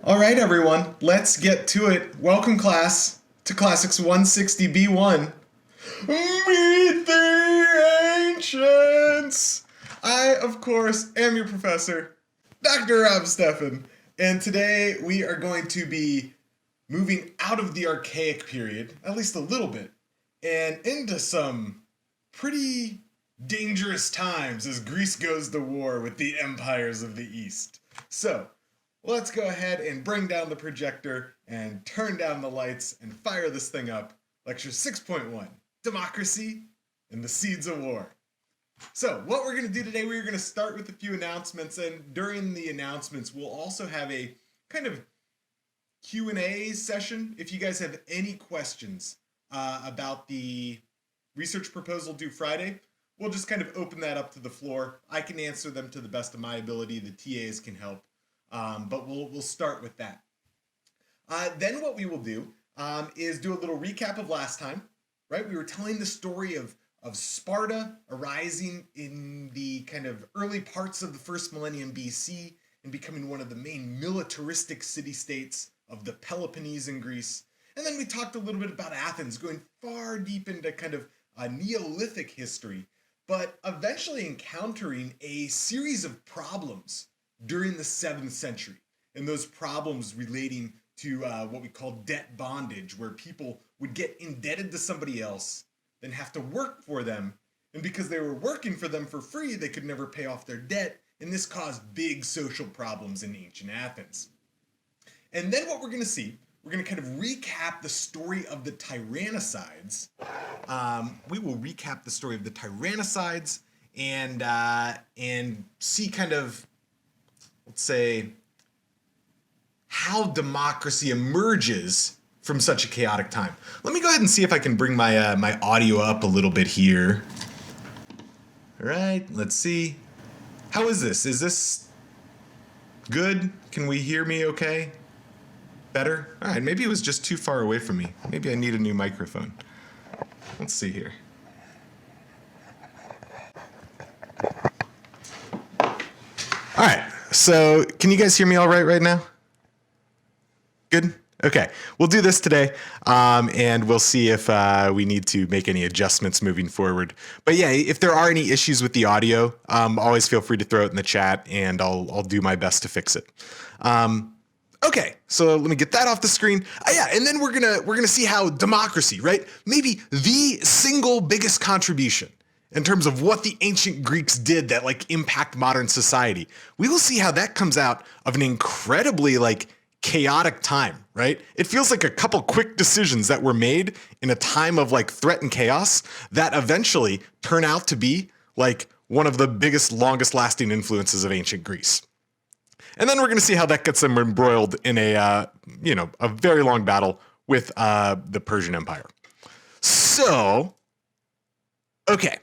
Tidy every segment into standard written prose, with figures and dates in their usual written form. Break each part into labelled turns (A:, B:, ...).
A: All right, everyone, let's get to it. Welcome, class, to Classics 160B1. Meet the Ancients! I, of course, am your professor, Dr. Rob Steffen, and today we are going to be moving out of the archaic period, at least a little bit, and into some pretty dangerous times as Greece goes to war with the empires of the East. So, let's go ahead and bring down the projector and turn down the lights and fire this thing up. Lecture 6.1, Democracy and the Seeds of War. So what we're going to do today, we're going to start with a few announcements, and during the announcements, we'll also have a kind of Q&A session. If you guys have any questions about the research proposal due Friday, we'll just kind of open that up to the floor. I can answer them to the best of my ability. The TAs can help. But we'll start with that. Then what we will do is do a little recap of last time, right? We were telling the story of Sparta arising in the kind of early parts of the first millennium BC and becoming one of the main militaristic city-states of the Peloponnese in Greece. And then we talked a little bit about Athens, going far deep into kind of Neolithic history, but eventually encountering a series of problems during the 7th century, and those problems relating to what we call debt bondage, where people would get indebted to somebody else, then have to work for them, and because they were working for them for free, they could never pay off their debt, and this caused big social problems in ancient Athens. And then what we're going to see, we're going to kind of recap the story of the Tyrannicides. We will recap the story of the Tyrannicides and see kind of, let's say, how democracy emerges from such a chaotic time. Let me go ahead and see if I can bring my my audio up a little bit here. All right, let's see. How is this? Is this good? Can we hear me okay? Better? All right, maybe it was just too far away from me. Maybe I need a new microphone. Let's see here. All right, so can you guys hear me all right now? Good? Okay, we'll do this today, and we'll see if we need to make any adjustments moving forward. But yeah, if there are any issues with the audio, always feel free to throw it in the chat, and I'll do my best to fix it. Okay, so let me get that off the screen. Yeah, and then we're gonna see how democracy, right? Maybe the single biggest contribution in terms of what the ancient Greeks did that like impact modern society. We will see how that comes out of an incredibly like chaotic time, right? It feels like a couple quick decisions that were made in a time of like threat and chaos that eventually turn out to be like one of the biggest, longest lasting influences of ancient Greece. And then we're going to see how that gets them embroiled in a very long battle with the Persian Empire. So, okay.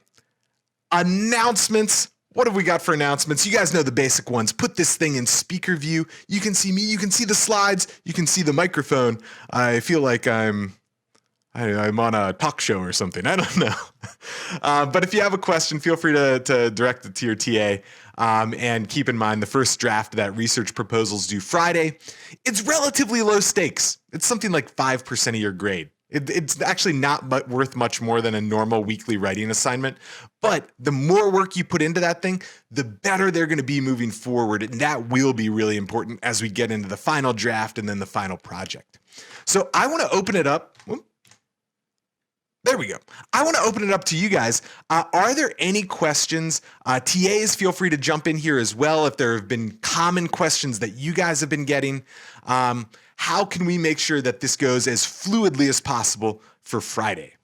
A: Announcements. What have we got for announcements? You guys know the basic ones. Put this thing in speaker view. You can see me. You can see the slides. You can see the microphone. I feel like I'm on a talk show or something. I don't know. But if you have a question, feel free to direct it to your TA. And keep in mind, the first draft of that research proposal is due Friday. It's relatively low stakes. It's something like 5% of your grade. It's actually not worth much more than a normal weekly writing assignment. But the more work you put into that thing, the better they're going to be moving forward. And that will be really important as we get into the final draft and then the final project. So I want to open it up. There we go. I want to open it up to you guys. Are there any questions? TAs, feel free to jump in here as well if there have been common questions that you guys have been getting. How can we make sure that this goes as fluidly as possible for Friday?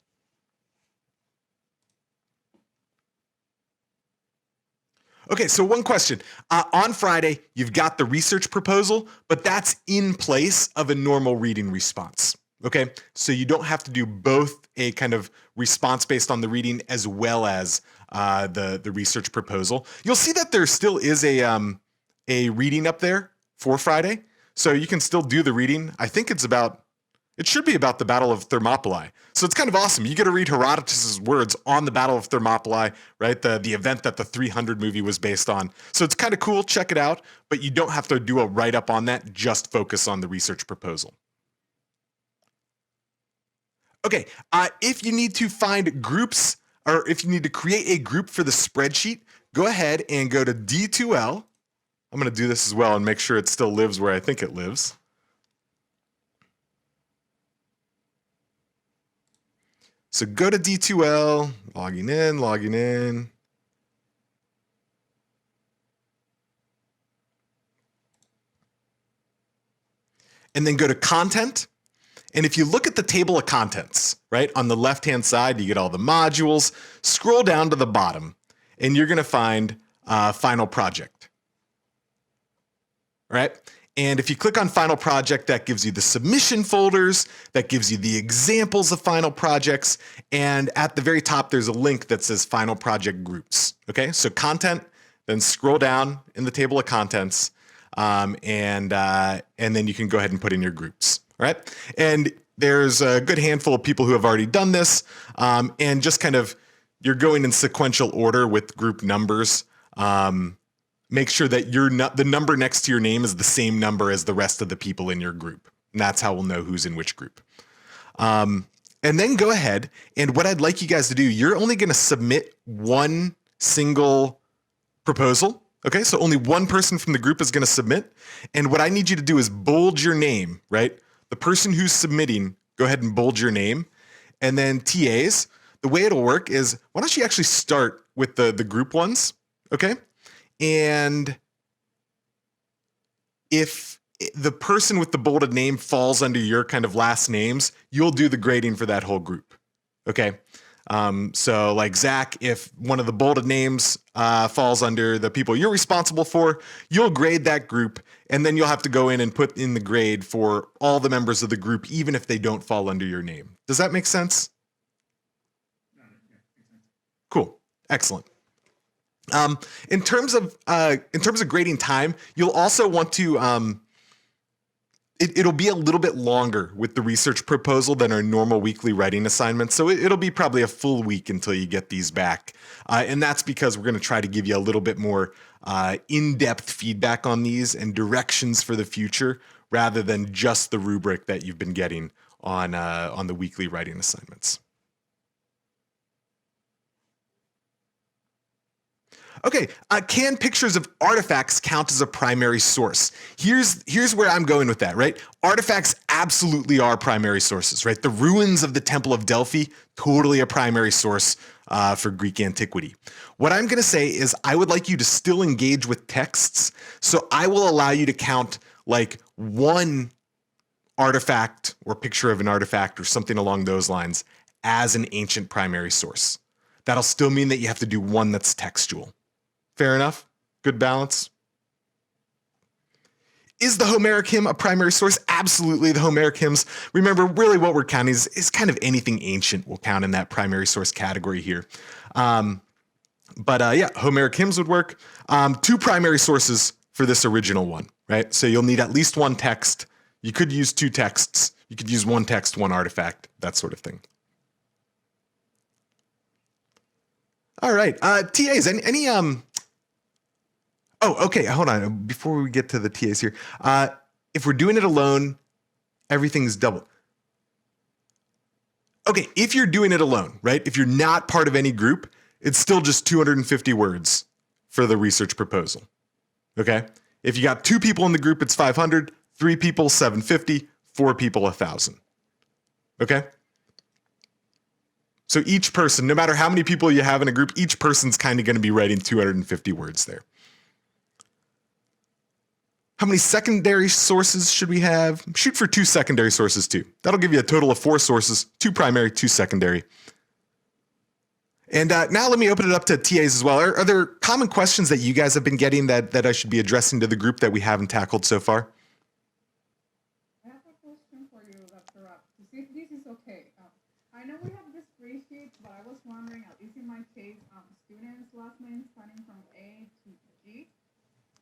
A: Okay, so one question. On Friday, you've got the research proposal, but that's in place of a normal reading response. Okay, so you don't have to do both a kind of response based on the reading as well as the research proposal. You'll see that there still is a reading up there for Friday, so you can still do the reading. I think it's about It should be about the Battle of Thermopylae. So it's kind of awesome. You get to read Herodotus's words on the Battle of Thermopylae, right? The event that the 300 movie was based on. So it's kind of cool. Check it out. But you don't have to do a write-up on that. Just focus on the research proposal. Okay, if you need to find groups, or if you need to create a group for the spreadsheet, go ahead and go to D2L. I'm going to do this as well and make sure it still lives where I think it lives. So go to D2L, logging in. And then go to content. And if you look at the table of contents, right, on the left-hand side, you get all the modules. Scroll down to the bottom, and you're going to find Final Project. All right? And if you click on Final Project, that gives you the submission folders, that gives you the examples of final projects, and at the very top, there's a link that says Final Project Groups. Okay, so content, then scroll down in the table of contents, and then you can go ahead and put in your groups. All right, and there's a good handful of people who have already done this, and just kind of you're going in sequential order with group numbers. Make sure that the number next to your name is the same number as the rest of the people in your group. And that's how we'll know who's in which group. And then go ahead, and what I'd like you guys to do, you're only going to submit one single proposal. Okay, so only one person from the group is going to submit. And what I need you to do is bold your name, right? The person who's submitting, go ahead and bold your name. And then TAs, the way it'll work is, why don't you actually start with the group ones, okay? And if the person with the bolded name falls under your kind of last names, you'll do the grading for that whole group. Okay. So like Zach, if one of the bolded names falls under the people you're responsible for, you'll grade that group, and then you'll have to go in and put in the grade for all the members of the group, even if they don't fall under your name. Does that make sense? Cool. Excellent. In terms of grading time, you'll also want to, it'll be a little bit longer with the research proposal than our normal weekly writing assignments. So it'll be probably a full week until you get these back. And that's because we're going to try to give you a little bit more in-depth feedback on these and directions for the future, rather than just the rubric that you've been getting on the weekly writing assignments. Okay, can pictures of artifacts count as a primary source? Here's where I'm going with that, right? Artifacts absolutely are primary sources, right? The ruins of the Temple of Delphi, totally a primary source for Greek antiquity. What I'm going to say is I would like you to still engage with texts, so I will allow you to count like one artifact or picture of an artifact or something along those lines as an ancient primary source. That'll still mean that you have to do one that's textual. Fair enough? Good balance? Is the Homeric hymn a primary source? Absolutely, the Homeric hymns. Remember, really what we're counting is kind of anything ancient will count in that primary source category here. Yeah, Homeric hymns would work. Two primary sources for this original one, right? So you'll need at least one text. You could use two texts. You could use one text, one artifact, that sort of thing. All right, TAs, any Oh, okay, hold on. Before we get to the TAs here, if we're doing it alone, everything's double. Okay, if you're doing it alone, right? If you're not part of any group, it's still just 250 words for the research proposal, okay? If you got 2 people in the group, it's 500, 3 people, 750, 4 people, 1,000, okay? So each person, no matter how many people you have in a group, each person's kind of going to be writing 250 words there. How many secondary sources should we have? Shoot for 2 secondary sources too. That'll give you a total of 4 sources, 2 primary, 2 secondary. And now let me open it up to TAs as well. Are there common questions that you guys have been getting that I should be addressing to the group that we haven't tackled so far?
B: I have a question for you, Dr. Rapp, to see if this is okay. I know we have this spreadsheet, but I was wondering, at least in my case, students' last names starting from A to G.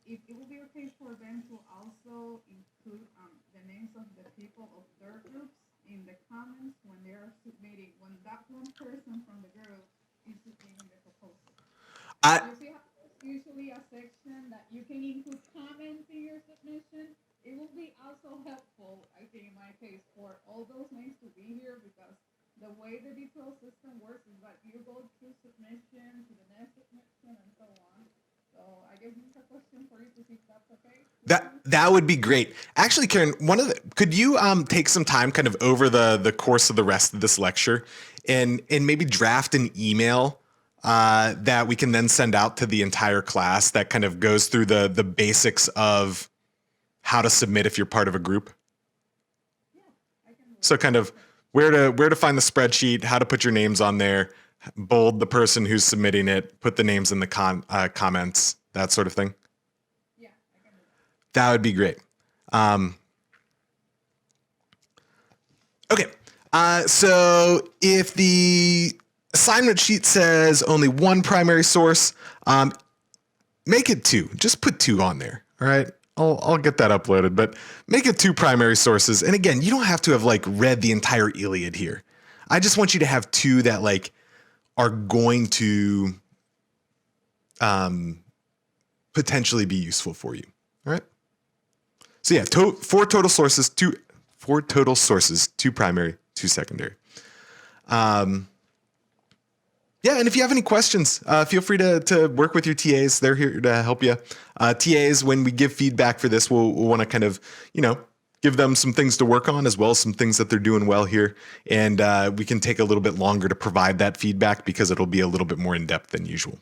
B: If it would be okay for them to also include the names of the people of their groups in so helpful, I think, in my case, for all those names to be here because the way the detail system works is that you go through submission to the next submission and so on. So I guess this is a question for you to see if that's okay.
A: That would be great. Actually, Karen, could you take some time kind of over the course of the rest of this lecture and maybe draft an email that we can then send out to the entire class that kind of goes through the basics of how to submit if you're part of a group?
B: Yeah, I can do
A: So kind of where to find the spreadsheet, how to put your names on there, bold the person who's submitting it, put the names in the comments, that sort of thing.
B: Yeah, I can do that.
A: That would be great. Okay. So if the assignment sheet says only one primary source, make it two. Just put two on there. All right. I'll get that uploaded, but make it two primary sources. And again, you don't have to have like read the entire Iliad here. I just want you to have two that like are going to potentially be useful for you. All right. So yeah, four total sources, two primary, two secondary. Yeah, and if you have any questions, feel free to work with your TAs. They're here to help you. TAs, when we give feedback for this, we'll want to kind of, give them some things to work on as well as some things that they're doing well here. And we can take a little bit longer to provide that feedback because it'll be a little bit more in-depth than usual.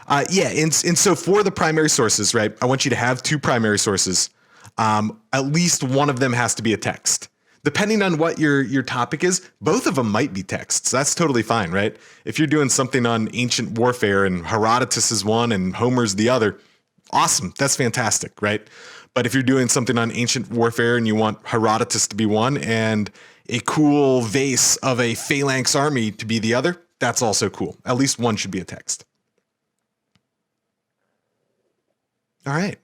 A: And so for the primary sources, right, I want you to have two primary sources. At least one of them has to be a text. Depending on what your topic is, both of them might be texts. That's totally fine, right? If you're doing something on ancient warfare and Herodotus is one and Homer's the other, awesome. That's fantastic, right? But if you're doing something on ancient warfare and you want Herodotus to be one and a cool vase of a phalanx army to be the other, that's also cool. At least one should be a text. All right.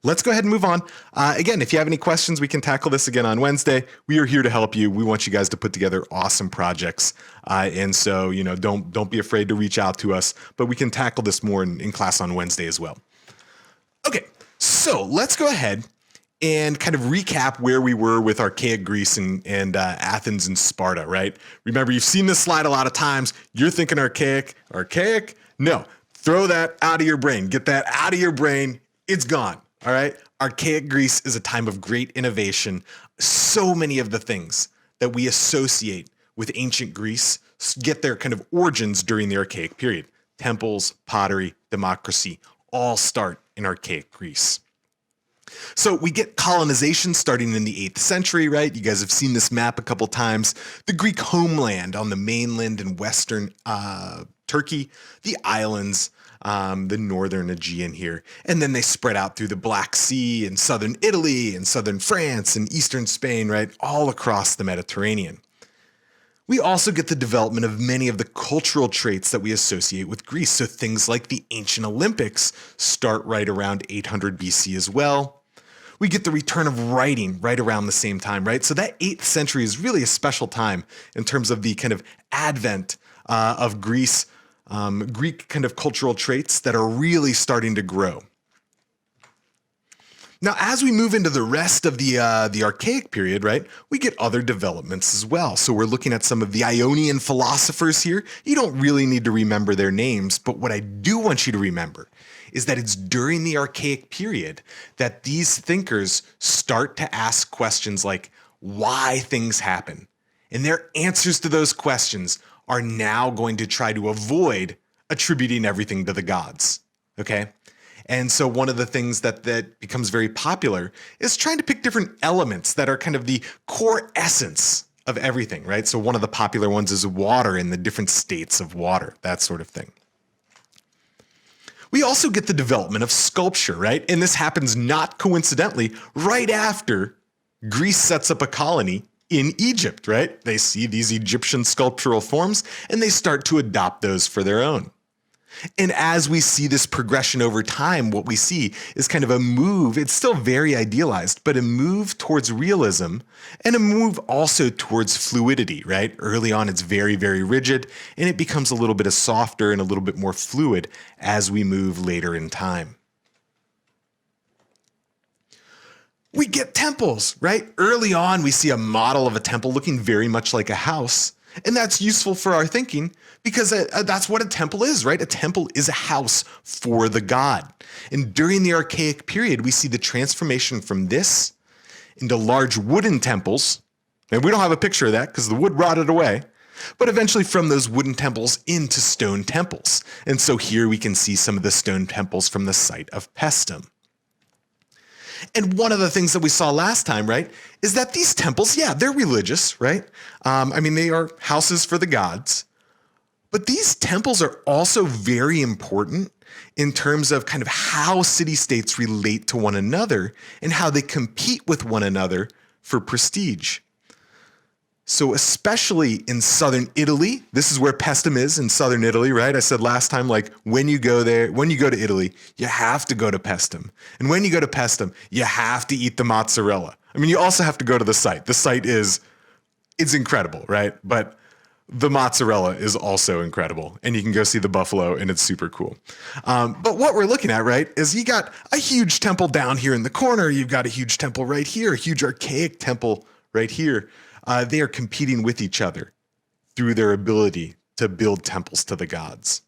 A: Let's go ahead and move on. Again, if you have any questions, we can tackle this again on Wednesday. We are here to help you. We want you guys to put together awesome projects. And so, don't be afraid to reach out to us, but we can tackle this more in class on Wednesday as well. Okay, so let's go ahead and kind of recap where we were with archaic Greece and Athens and Sparta, right? Remember, you've seen this slide a lot of times. You're thinking archaic? No, throw that out of your brain. Get that out of your brain. It's gone. All right. Archaic Greece is a time of great innovation. So many of the things that we associate with ancient Greece get their kind of origins during the archaic period. Temples, pottery, democracy, all start in archaic Greece. So we get colonization starting in the 8th century, right? You guys have seen this map a couple times. The Greek homeland on the mainland in western Turkey, the islands, the northern Aegean here. And then they spread out through the Black Sea and southern Italy and southern France and eastern Spain, right? All across the Mediterranean. We also get the development of many of the cultural traits that we associate with Greece. So things like the ancient Olympics start right around 800 BC as well. We get the return of writing right around the same time, right? So that 8th century is really a special time in terms of the kind of advent of Greece, Greek kind of cultural traits that are really starting to grow. Now, as we move into the rest of the archaic period, right, we get other developments as well. So we're looking at some of the Ionian philosophers here. You don't really need to remember their names, but what I do want you to remember is that it's during the archaic period that these thinkers start to ask questions like why things happen. And their answers to those questions are now going to try to avoid attributing everything to the gods, okay? And so one of the things that becomes very popular is trying to pick different elements that are kind of the core essence of everything, right? So one of the popular ones is water and the different states of water, that sort of thing. We also get the development of sculpture, right? And this happens not coincidentally right after Greece sets up a colony in Egypt, right? They see these Egyptian sculptural forms and they start to adopt those for their own. And as we see this progression over time, what we see is kind of a move. It's still very idealized, but a move towards realism and a move also towards fluidity, right? Early on, it's very, very rigid, and it becomes a little bit of softer and a little bit more fluid as we move later in time. We get temples, right? Early on, we see a model of a temple looking very much like a house. And that's useful for our thinking because that's what a temple is, right? A temple is a house for the god. And during the Archaic period, we see the transformation from this into large wooden temples. And we don't have a picture of that because the wood rotted away. But eventually from those wooden temples into stone temples. And so here we can see some of the stone temples from the site of Paestum. And one of the things that we saw last time, right, is that these temples, yeah, they're religious, right? They are houses for the gods. But these temples are also very important in terms of kind of how city-states relate to one another and how they compete with one another for prestige. So especially in southern Italy, this is where Paestum is in southern Italy, right? I said last time, like when you go to Italy, you have to go to Paestum. And when you go to Paestum, you have to eat the mozzarella. You also have to go to the site. The site it's incredible, right? But the mozzarella is also incredible. And you can go see the buffalo and it's super cool. But what we're looking at, right, is you got a huge temple down here in the corner. You've got a huge temple right here, a huge archaic temple right here. They are competing with each other through their ability to build temples to the gods.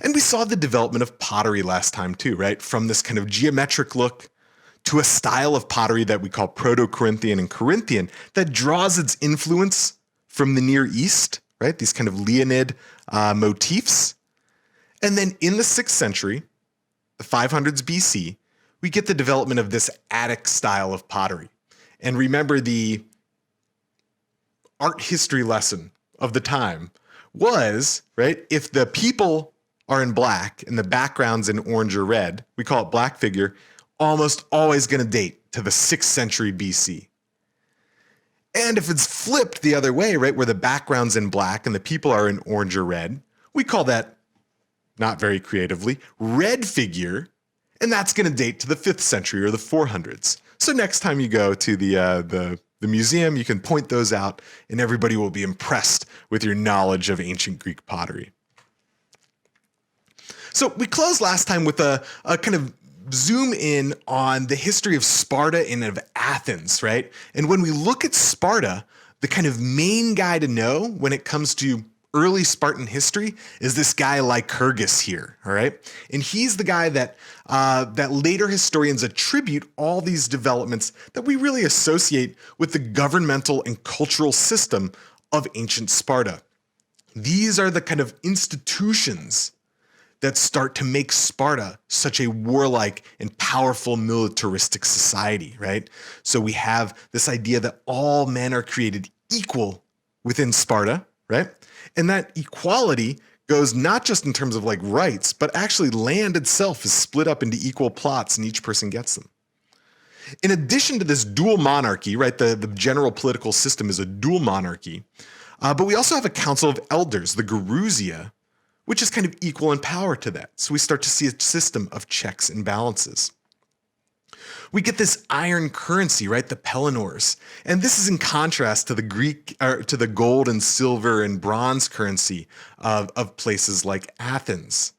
A: And we saw the development of pottery last time too, right? From this kind of geometric look to a style of pottery that we call Proto-Corinthian and Corinthian that draws its influence from the Near East, right? These kind of Leonid motifs. And then in the 6th century, the 500s BC, we get the development of this Attic style of pottery. And remember, the art history lesson of the time was, right, if the people are in black and the background's in orange or red, we call it black figure, almost always going to date to the 6th century BC. And if it's flipped the other way, right, where the background's in black and the people are in orange or red, we call that, not very creatively, red figure, and that's going to date to the 5th century or the 400s. So next time you go to the museum, you can point those out and everybody will be impressed with your knowledge of ancient Greek pottery. So we closed last time with a kind of zoom in on the history of Sparta and of Athens, right? And when we look at Sparta, the kind of main guy to know when it comes to early Spartan history is this guy Lycurgus here, all right? And he's the guy that later historians attribute all these developments that we really associate with the governmental and cultural system of ancient Sparta. These are the kind of institutions that start to make Sparta such a warlike and powerful militaristic society, right? So we have this idea that all men are created equal within Sparta, right? And that equality goes not just in terms of like rights, but actually land itself is split up into equal plots and each person gets them. In addition to this dual monarchy, right, the general political system is a dual monarchy, but we also have a council of elders, the Gerousia, which is kind of equal in power to that. So we start to see a system of checks and balances. We get this iron currency, right? The Pelennors. And this is in contrast to the gold and silver and bronze currency of places like Athens.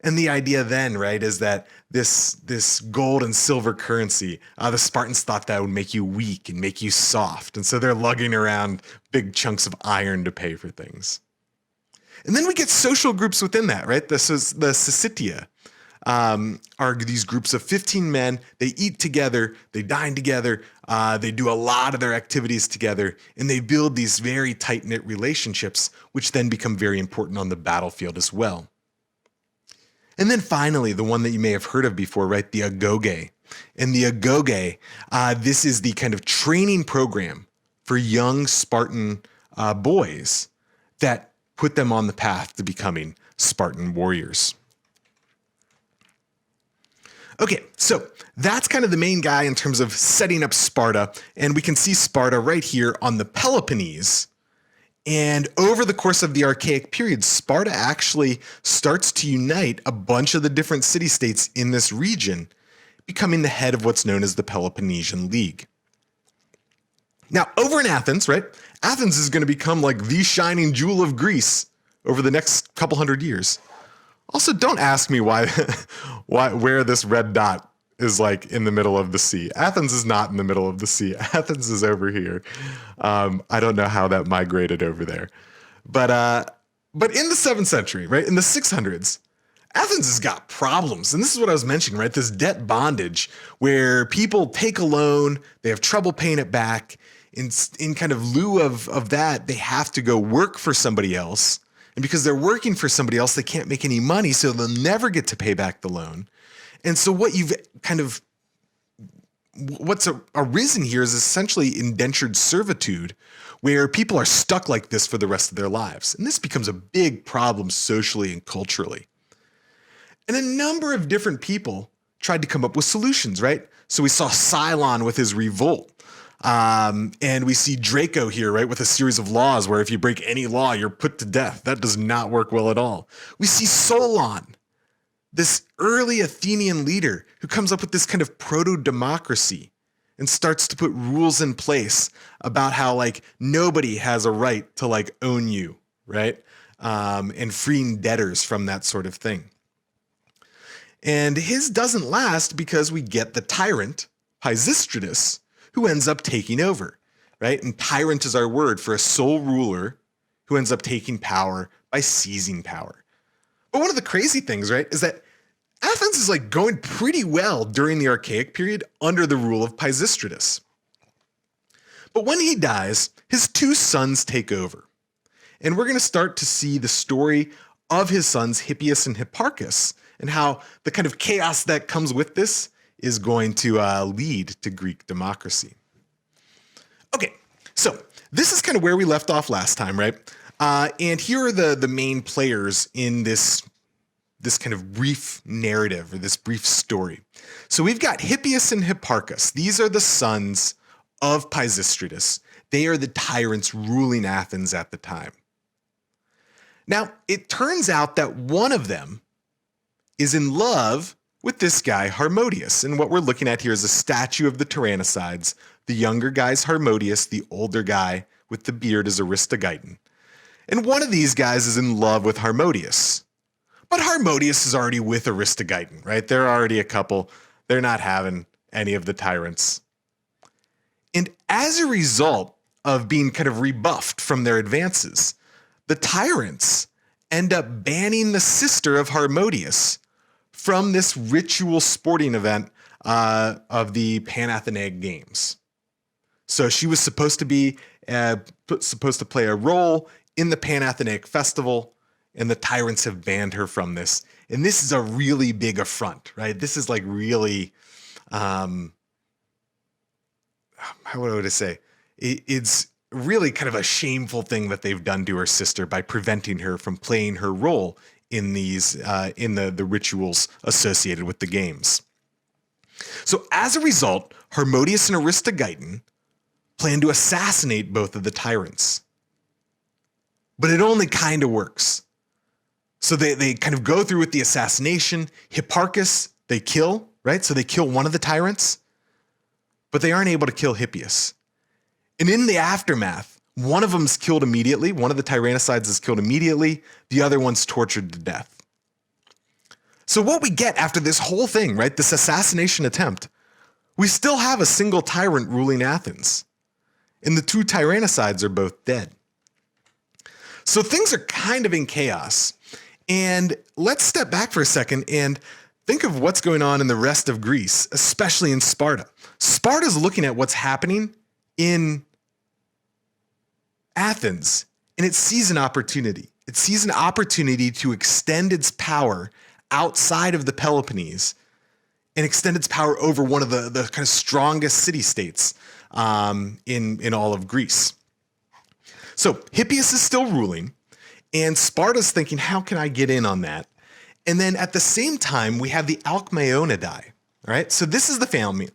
A: And the idea then, right, is that this gold and silver currency, the Spartans thought that would make you weak and make you soft. And so they're lugging around big chunks of iron to pay for things. And then we get social groups within that, right? This is the Syssitia. Are these groups of 15 men. They eat together, they dine together, they do a lot of their activities together, and they build these very tight-knit relationships, which then become very important on the battlefield as well. And then finally, the one that you may have heard of before, right, the agoge. And the agoge, this is the kind of training program for young Spartan boys that put them on the path to becoming Spartan warriors. Okay, so that's kind of the main guy in terms of setting up Sparta, and we can see Sparta right here on the Peloponnese And over the course of the Archaic period, Sparta actually starts to unite a bunch of the different city-states in this region, becoming the head of what's known as the Peloponnesian League. Now, over in Athens, right? Athens is going to become like the shining jewel of Greece over the next couple hundred years. Also, don't ask me where this red dot is like in the middle of the sea. Athens is not in the middle of the sea. Athens is over here. I don't know how that migrated over there. But in the 7th century, right, in the 600s, Athens has got problems. And this is what I was mentioning, right? This debt bondage where people take a loan, they have trouble paying it back. In kind of lieu of that, they have to go work for somebody else. And because they're working for somebody else, they can't make any money, so they'll never get to pay back the loan. And so what's arisen here is essentially indentured servitude, where people are stuck like this for the rest of their lives. And this becomes a big problem socially and culturally. And a number of different people tried to come up with solutions, right? So we saw Cylon with his revolt. And we see Draco here, right, with a series of laws where if you break any law, you're put to death. That does not work well at all. We see Solon, this early Athenian leader who comes up with this kind of proto-democracy and starts to put rules in place about how like nobody has a right to like own you, right? And freeing debtors from that sort of thing. And his doesn't last because we get the tyrant, Pisistratus, who ends up taking over, right? And tyrant is our word for a sole ruler who ends up taking power by seizing power. But one of the crazy things, right, is that Athens is like going pretty well during the Archaic period under the rule of Pisistratus. But when he dies, his 2 sons take over. And we're going to start to see the story of his sons, Hippias and Hipparchus, and how the kind of chaos that comes with this is going to lead to Greek democracy. Okay, so this is kind of where we left off last time, right? And here are the main players in this kind of brief narrative or this brief story. So we've got Hippias and Hipparchus. These are the sons of Pisistratus. They are the tyrants ruling Athens at the time. Now, it turns out that one of them is in love with this guy, Harmodius. And what we're looking at here is a statue of the Tyrannicides. The younger guy's Harmodius, the older guy with the beard is Aristogeiton. And one of these guys is in love with Harmodius. But Harmodius is already with Aristogeiton, right? They're already a couple. They're not having any of the tyrants. And as a result of being kind of rebuffed from their advances, the tyrants end up banning the sister of Harmodius from this ritual sporting event of the Panathenaic Games. So she was supposed to play a role in the Panathenaic festival, and the tyrants have banned her from this. And this is a really big affront, right? This is like really, how would I say? It's really kind of a shameful thing that they've done to her sister by preventing her from playing her role in these in the rituals associated with the games. So as a result, Harmodius and Aristogeiton plan to assassinate both of the tyrants. But it only kind of works. So they kind of go through with the assassination. Hipparchus, they kill, right? So they kill one of the tyrants, but they aren't able to kill Hippias. And in the aftermath, one of them's killed immediately. One of the Tyrannicides is killed immediately. The other one's tortured to death. So what we get after this whole thing, right, this assassination attempt, we still have a single tyrant ruling Athens. And the 2 Tyrannicides are both dead. So things are kind of in chaos. And let's step back for a second and think of what's going on in the rest of Greece, especially in Sparta. Sparta's looking at what's happening in Athens, and it sees an opportunity. It sees an opportunity to extend its power outside of the Peloponnese and extend its power over one of the kind of strongest city-states in all of Greece. So Hippias is still ruling, and Sparta's thinking, how can I get in on that? And then at the same time, we have the Alcmaeonidae. All right, so this is the family,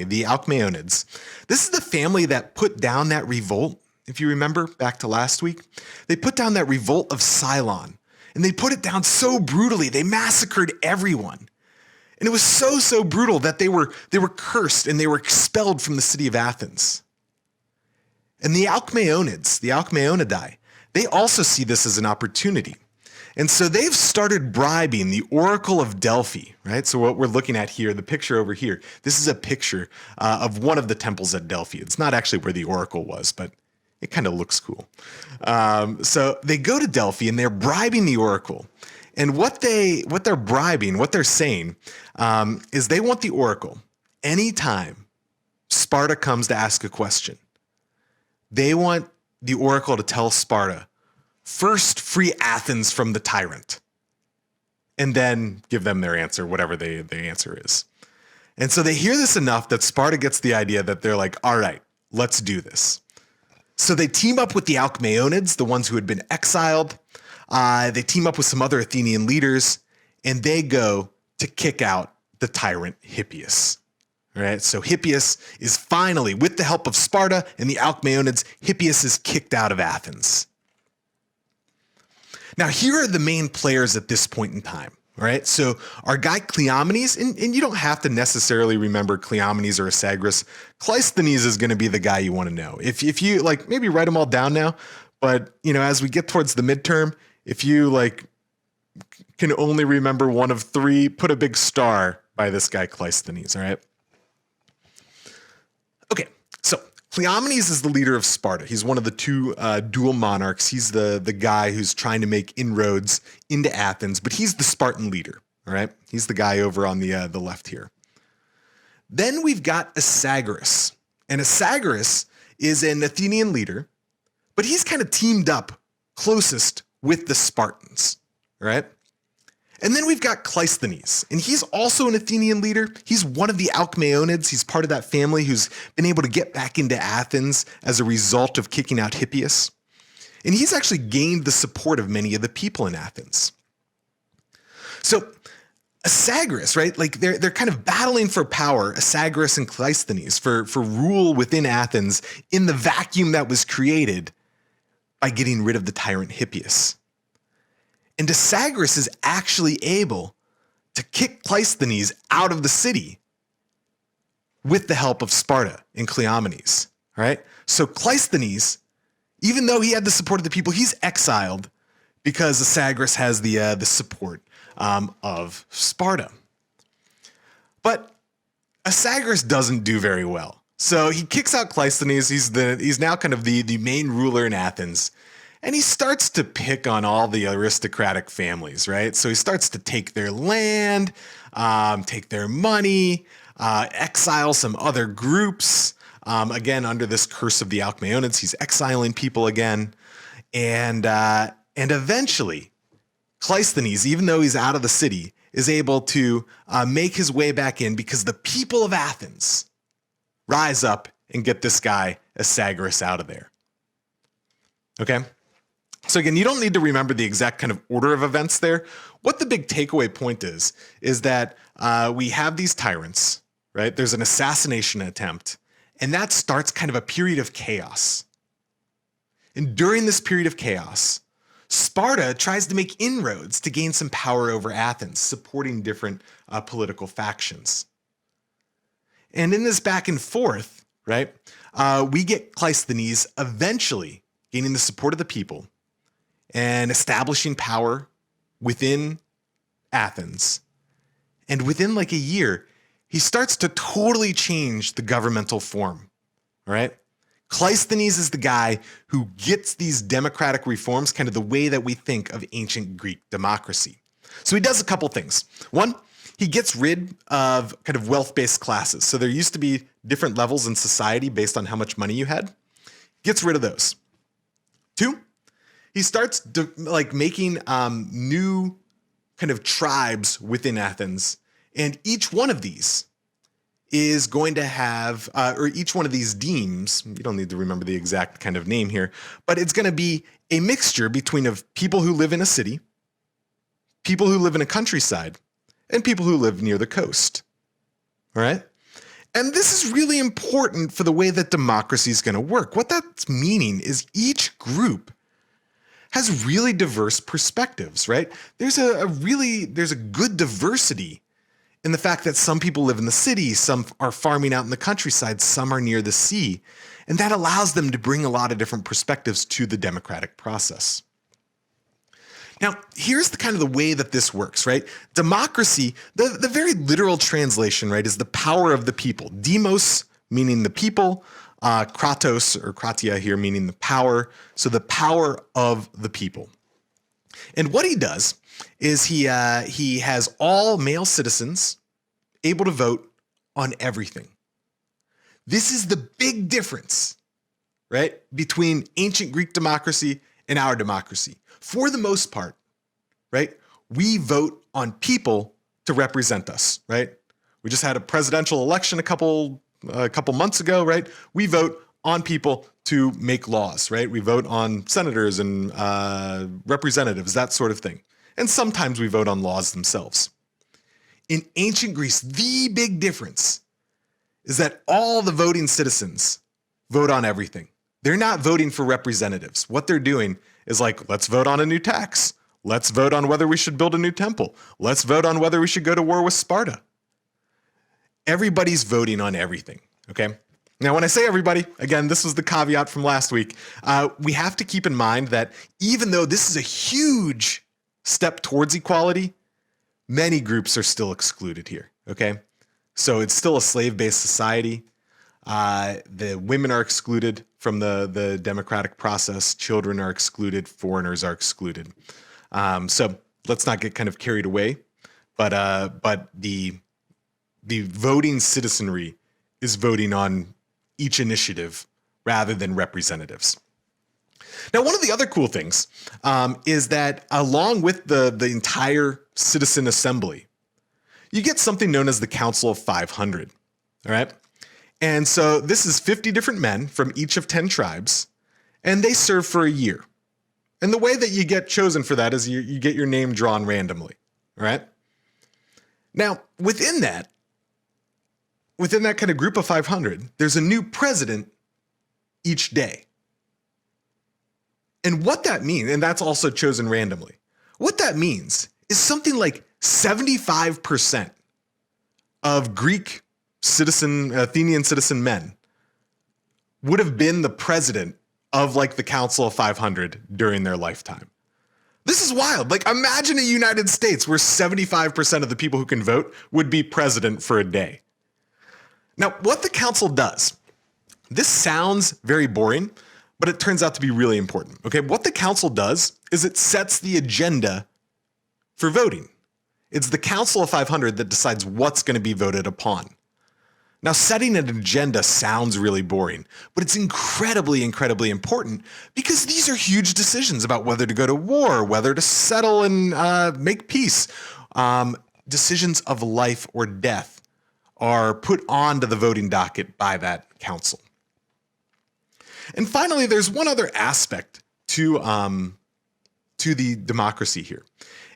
A: the Alcmaeonids. This is the family that put down that revolt if you remember back to last week, they put down that revolt of Cylon, and they put it down so brutally. They massacred everyone. And it was so brutal that they were cursed and they were expelled from the city of Athens. And the Alcmaeonidae, they also see this as an opportunity. And so they've started bribing the Oracle of Delphi, right? So what we're looking at here, the picture over here, this is a picture of one of the temples at Delphi. It's not actually where the Oracle was, but it kind of looks cool. So they go to Delphi and they're bribing the Oracle. And what they're bribing, what they're saying, is they want the Oracle, anytime Sparta comes to ask a question, they want the Oracle to tell Sparta, first free Athens from the tyrant, and then give them their answer, whatever the answer is. And so they hear this enough that Sparta gets the idea that they're like, all right, let's do this. So they team up with the Alcmaeonids, the ones who had been exiled. They team up with some other Athenian leaders, and they go to kick out the tyrant Hippias. All right, so Hippias is finally, with the help of Sparta and the Alcmaeonids, Hippias is kicked out of Athens. Now, here are the main players at this point in time. All right, so our guy Cleomenes, and you don't have to necessarily remember Cleomenes or Astiagis. Cleisthenes is going to be the guy you want to know. If you like, maybe write them all down now. But as we get towards the midterm, if you can only remember one of three, put a big star by this guy Cleisthenes. All right. Okay, so Cleomenes is the leader of Sparta. He's one of the two dual monarchs. He's the guy who's trying to make inroads into Athens, but he's the Spartan leader, all right? He's the guy over on the left here. Then we've got Astiagis, and Astiagis is an Athenian leader, but he's kind of teamed up closest with the Spartans, all right? And then we've got Cleisthenes, and he's also an Athenian leader. He's one of the Alcmaeonids. He's part of that family who's been able to get back into Athens as a result of kicking out Hippias. And he's actually gained the support of many of the people in Athens. So Astiagis, right? They're kind of battling for power, Astiagis and Cleisthenes, for rule within Athens in the vacuum that was created by getting rid of the tyrant Hippias. And Astiagis is actually able to kick Cleisthenes out of the city with the help of Sparta and Cleomenes, right? So Cleisthenes, even though he had the support of the people, he's exiled because Astiagis has the support of Sparta. But Astiagis doesn't do very well. So he kicks out Cleisthenes. He's now kind of the main ruler in Athens. And he starts to pick on all the aristocratic families, right? So he starts to take their land, take their money, exile some other groups. Again, under this curse of the Alcmaeonids, he's exiling people again. And eventually, Cleisthenes, even though he's out of the city, is able to make his way back in because the people of Athens rise up and get this guy, Astiagis, out of there. Okay? So again, you don't need to remember the exact kind of order of events there. What the big takeaway point is that we have these tyrants, right? There's an assassination attempt, and that starts kind of a period of chaos. And during this period of chaos, Sparta tries to make inroads to gain some power over Athens, supporting different political factions. And in this back and forth, right, we get Cleisthenes eventually gaining the support of the people and establishing power within Athens. And within a year, he starts to totally change the governmental form, right? Cleisthenes is the guy who gets these democratic reforms, kind of the way that we think of ancient Greek democracy. So he does a couple things. One, he gets rid of kind of wealth-based classes. So there used to be different levels in society based on how much money you had. Gets rid of those. Two, he starts making new kind of tribes within Athens. And each one of these is going to have, or each one of these demes, you don't need to remember the exact kind of name here, but it's going to be a mixture between of people who live in a city, people who live in a countryside, and people who live near the coast. All right? And this is really important for the way that democracy is going to work. What that's meaning is each group has really diverse perspectives, right? There's a good diversity in the fact that some people live in the city, some are farming out in the countryside, some are near the sea. And that allows them to bring a lot of different perspectives to the democratic process. Now, here's the kind of the way that this works, right? Democracy, the very literal translation, right, is the power of the people. Demos, meaning the people, kratos or kratia here, meaning the power. So the power of the people. And what he does is he has all male citizens able to vote on everything. This is the big difference, right, between ancient Greek democracy and our democracy. For the most part, right, we vote on people to represent us, right? We just had a presidential election a couple months ago, right? We vote on people to make laws, right? We vote on senators and representatives, that sort of thing. And sometimes we vote on laws themselves. In ancient Greece, the big difference is that all the voting citizens vote on everything. They're not voting for representatives. What they're doing is like, let's vote on a new tax. Let's vote on whether we should build a new temple. Let's vote on whether we should go to war with Sparta. Everybody's voting on everything, okay? Now, when I say everybody, again, this was the caveat from last week. We have to keep in mind that even though this is a huge step towards equality, many groups are still excluded here, okay? So it's still a slave-based society. The women are excluded from the democratic process. Children are excluded. Foreigners are excluded. So let's not get kind of carried away. But the voting citizenry is voting on each initiative rather than representatives. Now, one of the other cool things is that along with the entire citizen assembly, you get something known as the Council of 500. All right. And so this is 50 different men from each of 10 tribes, and they serve for a year. And the way that you get chosen for that is you get your name drawn randomly. All right. Now, within that kind of group of 500, there's a new president each day. And what that means, and that's also chosen randomly, what that means is something like 75% of Greek Athenian citizen men would have been the president of like the Council of 500 during their lifetime. This is wild. Like, imagine a United States where 75% of the people who can vote would be president for a day. Now, what the council does, this sounds very boring, but it turns out to be really important. Okay, what the council does is it sets the agenda for voting. It's the Council of 500 that decides what's going to be voted upon. Now, setting an agenda sounds really boring, but it's incredibly, incredibly important because these are huge decisions about whether to go to war, whether to settle and make peace. Decisions of life or death are put onto the voting docket by that council. And finally, there's one other aspect to the democracy here,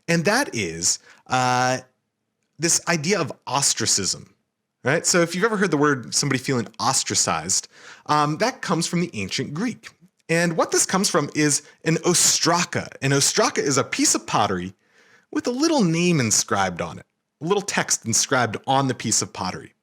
A: and that is this idea of ostracism. Right? So if you've ever heard the word somebody feeling ostracized, that comes from the ancient Greek. And what this comes from is an ostraka. An ostraka is a piece of pottery with a little name inscribed on it, a little text inscribed on the piece of pottery.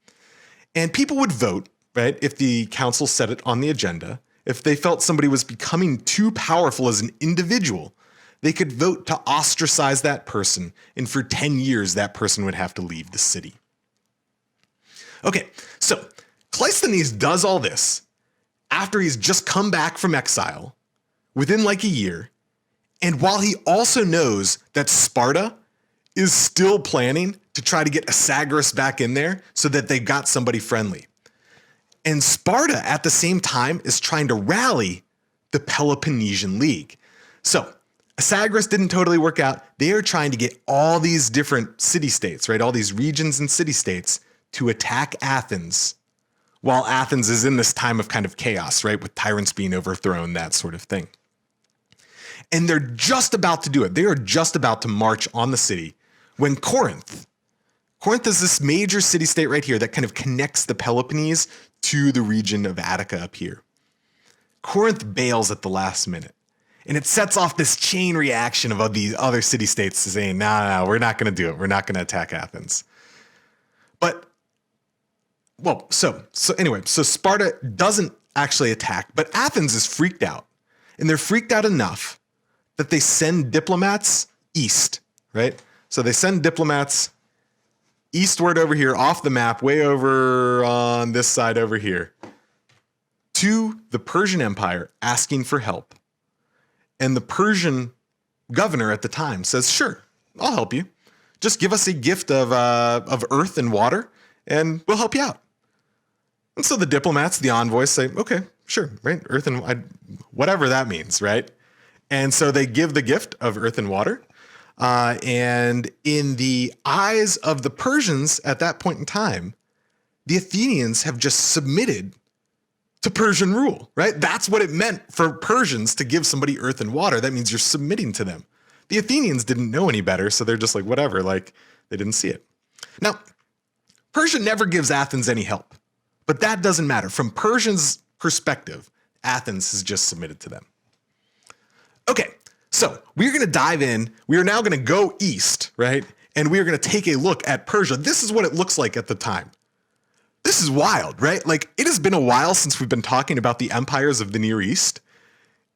A: And people would vote, right, if the council set it on the agenda. If they felt somebody was becoming too powerful as an individual, they could vote to ostracize that person. And for 10 years, that person would have to leave the city. Okay, so Cleisthenes does all this after he's just come back from exile within like a year, and while he also knows that Sparta is still planning to try to get Astiagis back in there so that they've got somebody friendly. And Sparta at the same time is trying to rally the Peloponnesian League. So Astiagis didn't totally work out. They are trying to get all these different city-states, right? All these regions and city-states to attack Athens while Athens is in this time of kind of chaos, right? With tyrants being overthrown, that sort of thing. And they're just about to do it. They are just about to march on the city when Corinth Corinth is this major city-state right here that kind of connects the Peloponnese to the region of Attica up here. Corinth bails at the last minute. And it sets off this chain reaction of these other city-states saying, no, we're not going to do it. We're not going to attack Athens. But, well, so Sparta doesn't actually attack, but Athens is freaked out. And they're freaked out enough that they send diplomats east, right? So they send diplomats eastward over here, off the map, way over on this side over here, to the Persian Empire asking for help. And the Persian governor at the time says, sure, I'll help you. Just give us a gift of earth and water, and we'll help you out. And so the diplomats, the envoys say, okay, sure, right? Earth and whatever that means, right? And so they give the gift of earth and water. And in the eyes of the Persians at that point in time, the Athenians have just submitted to Persian rule, right? That's what it meant for Persians to give somebody earth and water. That means you're submitting to them. The Athenians didn't know any better, so they're just like, whatever, like they didn't see it. Now, Persia never gives Athens any help, but that doesn't matter. From Persians' perspective, Athens has just submitted to them. Okay, so we're going to dive in. We are now going to go east, right? And we are going to take a look at Persia. This is what it looks like at the time. This is wild, right? Like, it has been a while since we've been talking about the empires of the Near East.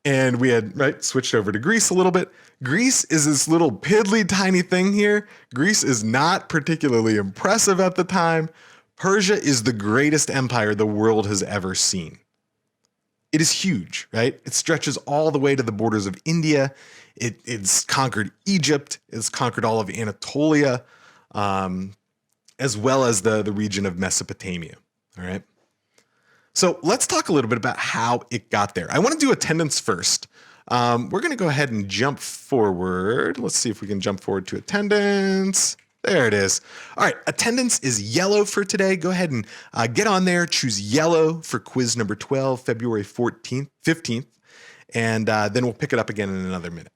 A: And we had, right, switched over to Greece a little bit. Greece is this little piddly tiny thing here. Greece is not particularly impressive at the time. Persia is the greatest empire the world has ever seen. It is huge, right? It stretches all the way to the borders of India. It's conquered Egypt. It's conquered all of Anatolia, as well as the region of Mesopotamia, all right? So let's talk a little bit about how it got there. I want to do attendance first. We're going to go ahead and jump forward. Let's see if we can jump forward to attendance. There it is. All right, attendance is yellow for today. Go ahead and get on there. Choose yellow for quiz number 12, February 15th, and then we'll pick it up again in another minute.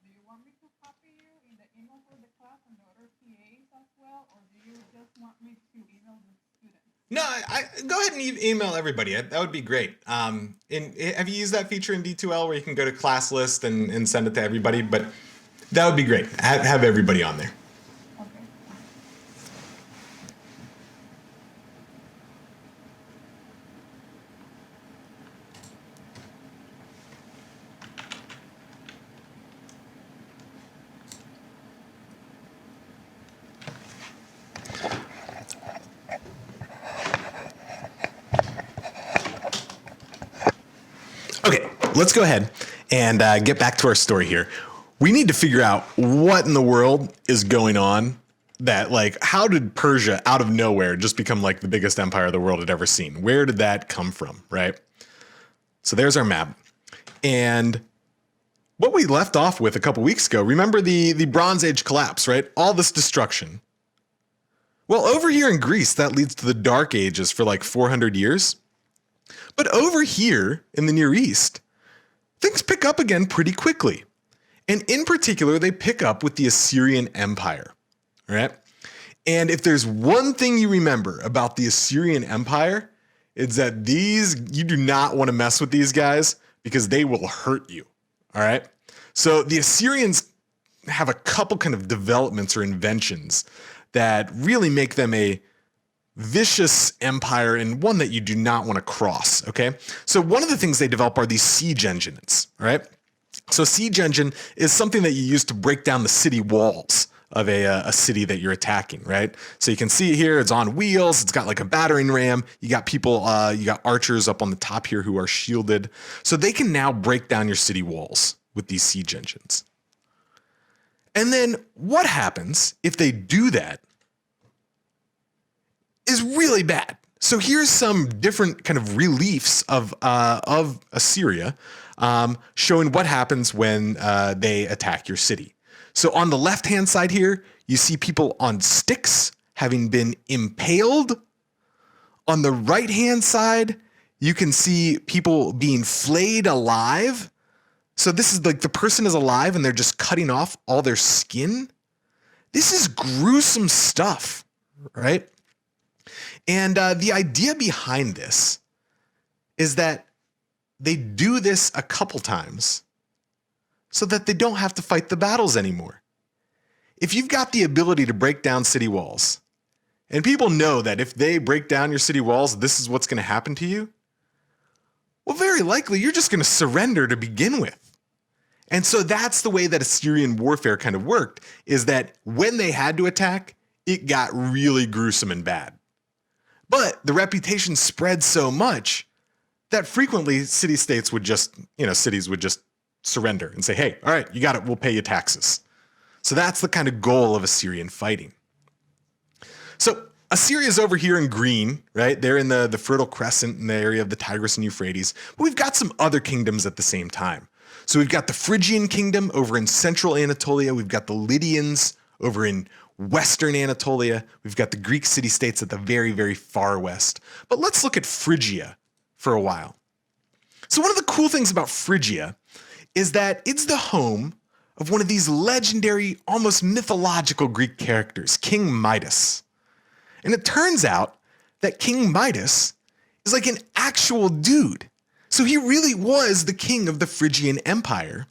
B: Do you want me to copy you in the email for the class and the other PAs as well, or do you just want me to email the students?
A: No, go ahead and email everybody. That would be great. Have you used that feature in D2L where you can go to class list and send it to everybody? But that would be great. Have everybody on there. Okay, let's go ahead and get back to our story here. We need to figure out what in the world is going on that, like, how did Persia out of nowhere just become like the biggest empire the world had ever seen? Where did that come from, right? So there's our map. And what we left off with a couple weeks ago, remember the Bronze Age collapse, right? All this destruction. Well, over here in Greece, that leads to the Dark Ages for like 400 years. But over here in the Near East, things pick up again pretty quickly. And in particular, they pick up with the Assyrian Empire, right? And if there's one thing you remember about the Assyrian Empire, it's that you do not want to mess with these guys because they will hurt you, all right? So the Assyrians have a couple kind of developments or inventions that really make them a vicious empire and one that you do not want to cross, okay? So one of the things they develop are these siege engines, right? So siege engine is something that you use to break down the city walls of a city that you're attacking, right? So you can see here, it's on wheels, it's got like a battering ram, you got people, you got archers up on the top here who are shielded. So they can now break down your city walls with these siege engines. And then what happens if they do that is really bad. So here's some different kind of reliefs of Assyria showing what happens when they attack your city. So on the left-hand side here, you see people on sticks having been impaled. On the right-hand side, you can see people being flayed alive. So this is like the person is alive and they're just cutting off all their skin. This is gruesome stuff, right? And the idea behind this is that they do this a couple times so that they don't have to fight the battles anymore. If you've got the ability to break down city walls, and people know that if they break down your city walls, this is what's going to happen to you, well, very likely you're just going to surrender to begin with. And so that's the way that Assyrian warfare kind of worked, is that when they had to attack, it got really gruesome and bad. But the reputation spread so much that frequently cities would just surrender and say, hey, all right, you got it, we'll pay you taxes. So that's the kind of goal of Assyrian fighting. So Assyria's over here in green, right? They're in the Fertile Crescent in the area of the Tigris and Euphrates. But we've got some other kingdoms at the same time. So we've got the Phrygian kingdom over in central Anatolia. We've got the Lydians over in western Anatolia. We've got the Greek city-states at the very, very far west. But let's look at Phrygia for a while. So one of the cool things about Phrygia is that it's the home of one of these legendary, almost mythological Greek characters, King Midas. And it turns out that King Midas is like an actual dude. So he really was the king of the Phrygian Empire,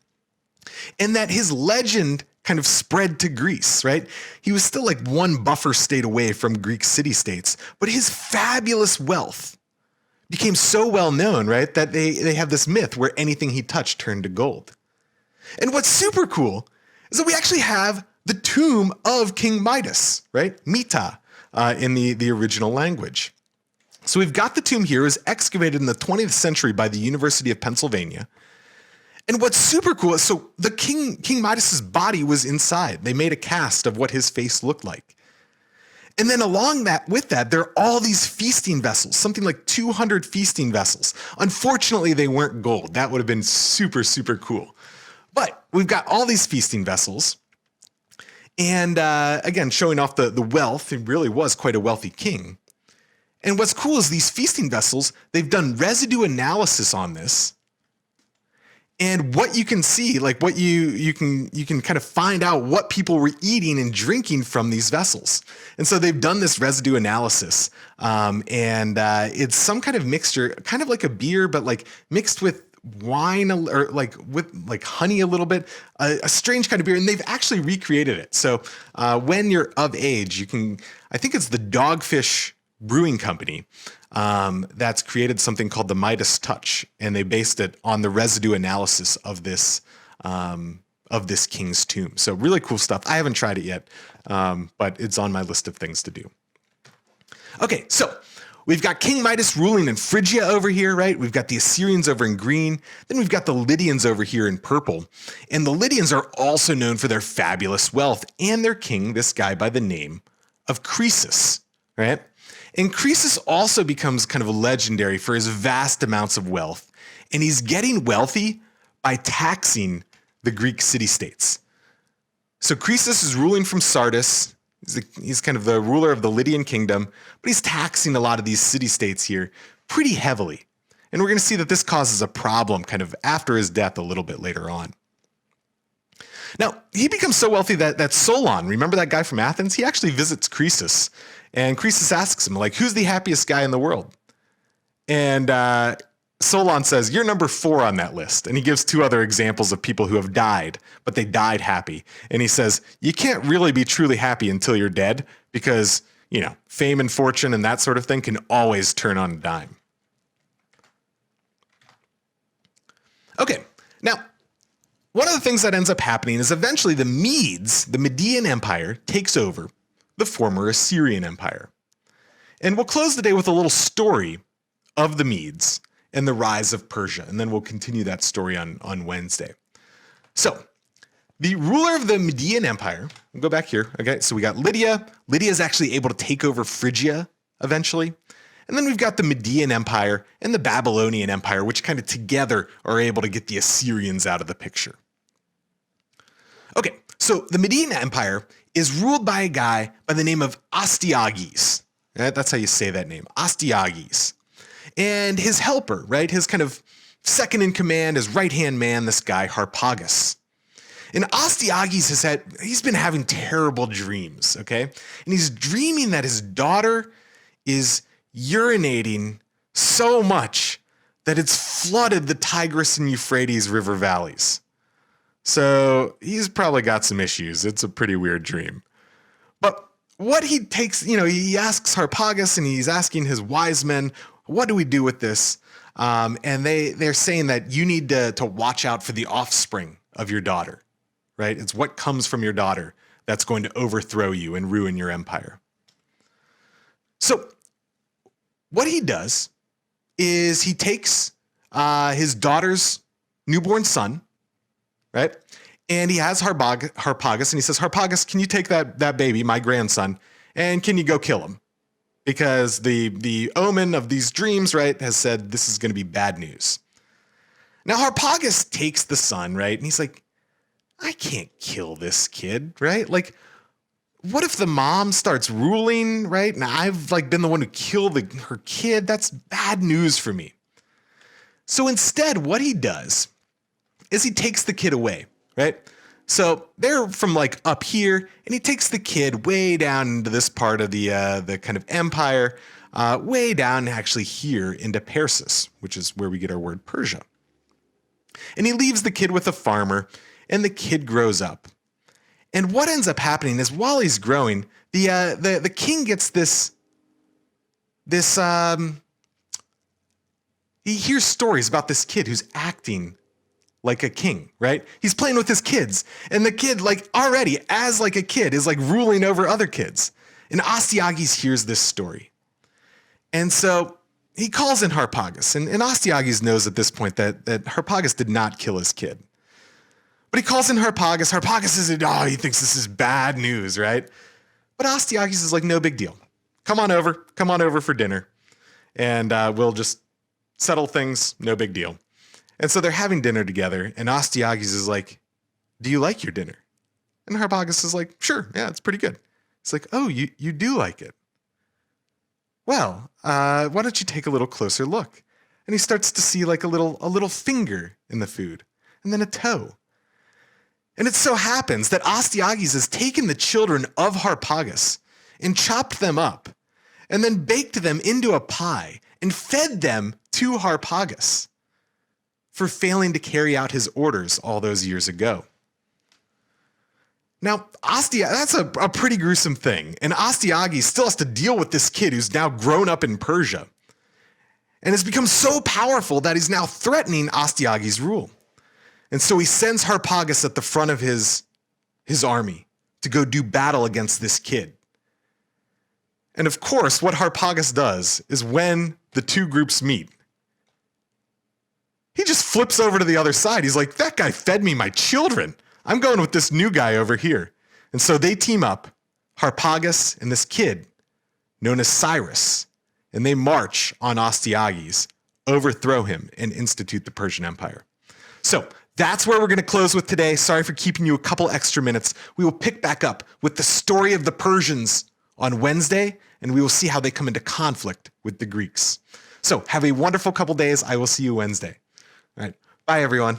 A: and that his legend kind of spread to Greece, right? He was still like one buffer state away from Greek city-states, but his fabulous wealth became so well known, right, that they have this myth where anything he touched turned to gold. And what's super cool is that we actually have the tomb of King Midas, right? Mita in the original language. So we've got the tomb here. It was excavated in the 20th century by the University of Pennsylvania. And what's super cool is, so the King Midas's body was inside. They made a cast of what his face looked like. And then with that, there are all these feasting vessels, something like 200 feasting vessels. Unfortunately, they weren't gold. That would have been super, super cool. But we've got all these feasting vessels. And again, showing off the wealth. He really was quite a wealthy king. And what's cool is these feasting vessels, they've done residue analysis on this. And what you can see, like what you can kind of find out what people were eating and drinking from these vessels. And so they've done this residue analysis. And it's some kind of mixture, kind of like a beer, but like mixed with wine or like with like honey a little bit, a strange kind of beer. And they've actually recreated it. So when you're of age, you can, I think it's the Dogfish Brewing Company that's created something called the Midas Touch, and they based it on the residue analysis of this king's tomb. So really cool stuff. I haven't tried it yet, but it's on my list of things to do. Okay, so we've got King Midas ruling in Phrygia over here, right? We've got the Assyrians over in green. Then we've got the Lydians over here in purple. And the Lydians are also known for their fabulous wealth and their king, this guy by the name of Croesus, right? And Croesus also becomes kind of legendary for his vast amounts of wealth. And he's getting wealthy by taxing the Greek city-states. So Croesus is ruling from Sardis, He's kind of the ruler of the Lydian kingdom, but he's taxing a lot of these city-states here pretty heavily. And we're going to see that this causes a problem kind of after his death a little bit later on. Now, he becomes so wealthy that Solon, remember that guy from Athens? He actually visits Croesus, and Croesus asks him, like, who's the happiest guy in the world? And Solon says, you're number 4 on that list. And he gives 2 other examples of people who have died, but they died happy. And he says, you can't really be truly happy until you're dead because, you know, fame and fortune and that sort of thing can always turn on a dime. Okay, now, one of the things that ends up happening is eventually the Medes, the Median Empire, takes over the former Assyrian Empire. And we'll close the day with a little story of the Medes and the rise of Persia, and then we'll continue that story on Wednesday. So, the ruler of the Median Empire, we'll go back here, okay, so we got Lydia. Lydia is actually able to take over Phrygia eventually. And then we've got the Median Empire and the Babylonian Empire, which kind of together are able to get the Assyrians out of the picture. Okay, so the Median Empire is ruled by a guy by the name of Astiagis. Right? That's how you say that name, Astiagis. And his helper, right, his kind of second in command, his right-hand man, this guy, Harpagus. And Astiagis he's been having terrible dreams, okay? And he's dreaming that his daughter is urinating so much that it's flooded the Tigris and Euphrates river valleys. So he's probably got some issues. It's a pretty weird dream. But what he takes, he asks Harpagus and he's asking his wise men, what do we do with this? And they're saying that you need to watch out for the offspring of your daughter, right? It's what comes from your daughter that's going to overthrow you and ruin your empire. So what he does is he takes his daughter's newborn son, right? And he has Harpagus, and he says, Harpagus, can you take that baby, my grandson, and can you go kill him? Because the omen of these dreams, right, has said this is going to be bad news. Now Harpagus takes the son, right, and he's like, I can't kill this kid, right? Like, what if the mom starts ruling, right? And I've been the one who killed her kid. That's bad news for me. So instead, what he does is he takes the kid away, right? So they're from up here, and he takes the kid way down into this part of the kind of empire, way down actually here into Persis, which is where we get our word Persia. And he leaves the kid with a farmer, and the kid grows up. And what ends up happening is while he's growing, the king gets this he hears stories about this kid who's acting like a king, right? He's playing with his kids, and the kid already as a kid is ruling over other kids. And Astiagis hears this story. And so he calls in Harpagus, and Astiagis knows at this point that Harpagus did not kill his kid. But he calls in Harpagus. Harpagus he thinks this is bad news, right? But Astiagis is no big deal. Come on over for dinner, and we'll just settle things, no big deal. And so they're having dinner together, and Astiagis is like, do you like your dinner? And Harpagus is like, sure, yeah, it's pretty good. It's like, oh, you do like it. Well, why don't you take a little closer look? And he starts to see a little finger in the food, and then a toe. And it so happens that Astiagis has taken the children of Harpagus and chopped them up, and then baked them into a pie and fed them to Harpagus for failing to carry out his orders all those years ago. Now, that's a pretty gruesome thing, and Astiagis still has to deal with this kid who's now grown up in Persia and has become so powerful that he's now threatening Astiagis' rule. And so he sends Harpagus at the front of his army to go do battle against this kid. And of course, what Harpagus does is when the two groups meet, he just flips over to the other side. He's like, that guy fed me my children. I'm going with this new guy over here. And so they team up, Harpagus and this kid known as Cyrus, and they march on Astiagis, overthrow him, and institute the Persian Empire. So That's where we're going to close with today. Sorry for keeping you a couple extra minutes. We will pick back up with the story of the Persians on Wednesday, and we will see how they come into conflict with the Greeks. So have a wonderful couple days. I will see you Wednesday. All right. Bye, everyone.